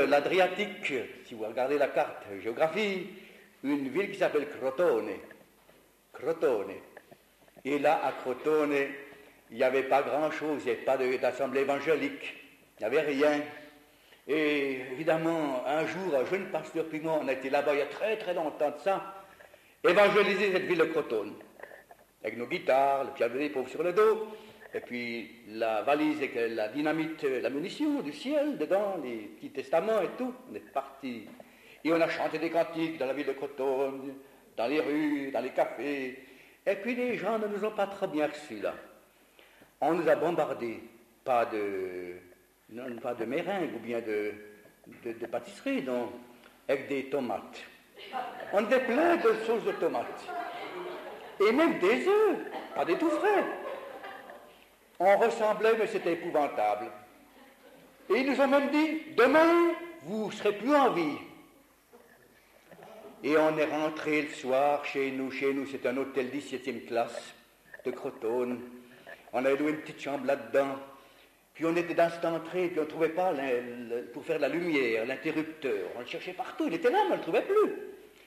l'Adriatique, si vous regardez la carte géographie, une ville qui s'appelle Crotone. Crotone. Et là, à Crotone, il n'y avait pas grand-chose, il n'y avait pas d'assemblée évangélique, il n'y avait rien. Et évidemment, un jour, un jeune pasteur puis moi, on a été là-bas il y a très très longtemps de ça, évangéliser cette ville de Crotone, avec nos guitares, le piano des pauvres sur le dos, et puis la valise avec la dynamite, la munition du ciel dedans, les petits testaments et tout. On est partis. Et on a chanté des cantiques dans la ville de Crotone, dans les rues, dans les cafés. Et puis les gens ne nous ont pas très bien reçus là. On nous a bombardés, pas de meringues ou bien de pâtisseries, non, avec des tomates. On avait plein de sauces de tomates. Et même des œufs, pas des tout frais. On ressemblait, mais c'était épouvantable. Et ils nous ont même dit, demain, vous ne serez plus en vie. Et on est rentré le soir chez nous, c'est un hôtel 17e classe de Crotone. On avait loué une petite chambre là-dedans. Puis on était dans cette entrée, puis on ne trouvait pas, pour faire de la lumière, l'interrupteur. On le cherchait partout, il était là, mais on ne le trouvait plus.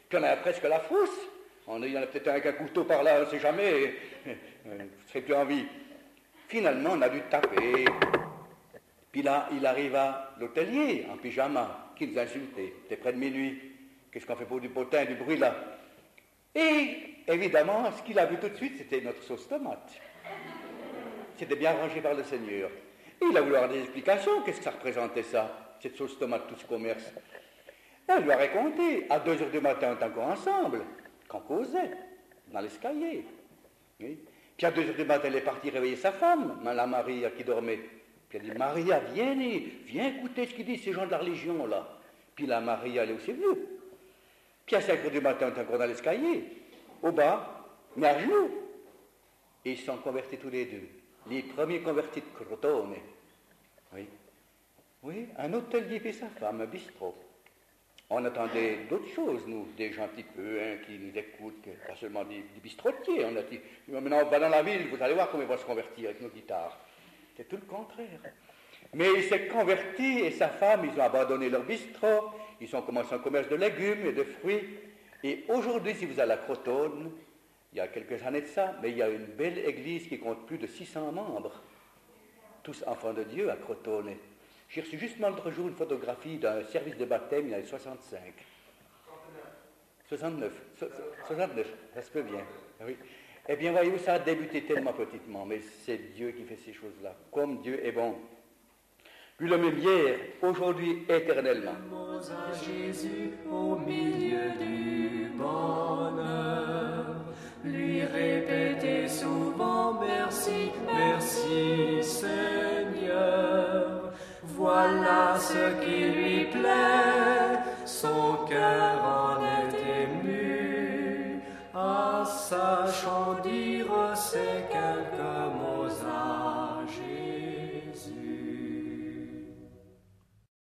Puis on avait presque la frousse. Il y en a peut-être un avec un couteau par là, on ne sait jamais, vous ne serez plus en vie. Finalement, on a dû taper. Puis là, il arriva l'hôtelier en pyjama, qui nous insultait. C'était près de minuit. Qu'est-ce qu'on fait pour du potin, du bruit là? Et évidemment, ce qu'il a vu tout de suite, c'était notre sauce tomate. C'était bien rangé par le Seigneur. Et il a voulu avoir des explications. Qu'est-ce que ça représentait ça, cette sauce tomate, tout ce commerce? Et elle lui a raconté. À 2 heures du matin, on était encore ensemble, qu'on causait, dans l'escalier. Oui. Puis à 2 heures du matin, elle est partie réveiller sa femme, la Maria qui dormait. Puis elle dit, Maria, viens écouter ce qu'ils disent ces gens de la religion là. Puis la Maria, elle est aussi venue. Puis à 5 heures du matin, on est encore dans l'escalier, au bas, mais à genoux. Et ils se sont convertis tous les deux. Les premiers convertis de Crotone. Oui. Oui, un hôtelier et sa femme, un bistrot. On attendait d'autres choses, nous, des gens un petit peu qui nous écoutent, pas seulement des bistrotiers. On a dit, maintenant on va dans la ville, vous allez voir comment ils vont se convertir avec nos guitares. C'est tout le contraire. Mais il s'est converti et sa femme, ils ont abandonné leur bistrot, ils ont commencé un commerce de légumes et de fruits. Et aujourd'hui, si vous allez à Crotone, il y a quelques années de ça, mais il y a une belle église qui compte plus de 600 membres, tous enfants de Dieu à Crotone. J'ai reçu justement l'autre jour une photographie d'un service de baptême, il y en avait 65. 69, ça se peut bien. Oui. Eh bien, voyez-vous, ça a débuté tellement petitement, mais c'est Dieu qui fait ces choses-là. Comme Dieu est bon. Lui le même hier, aujourd'hui, éternellement. À Jésus au milieu du bonheur, lui répétez souvent merci, merci Seigneur. Voilà ce qui lui plaît, son cœur en est ému. Ah, sachant dire ces quelques mots à Jésus.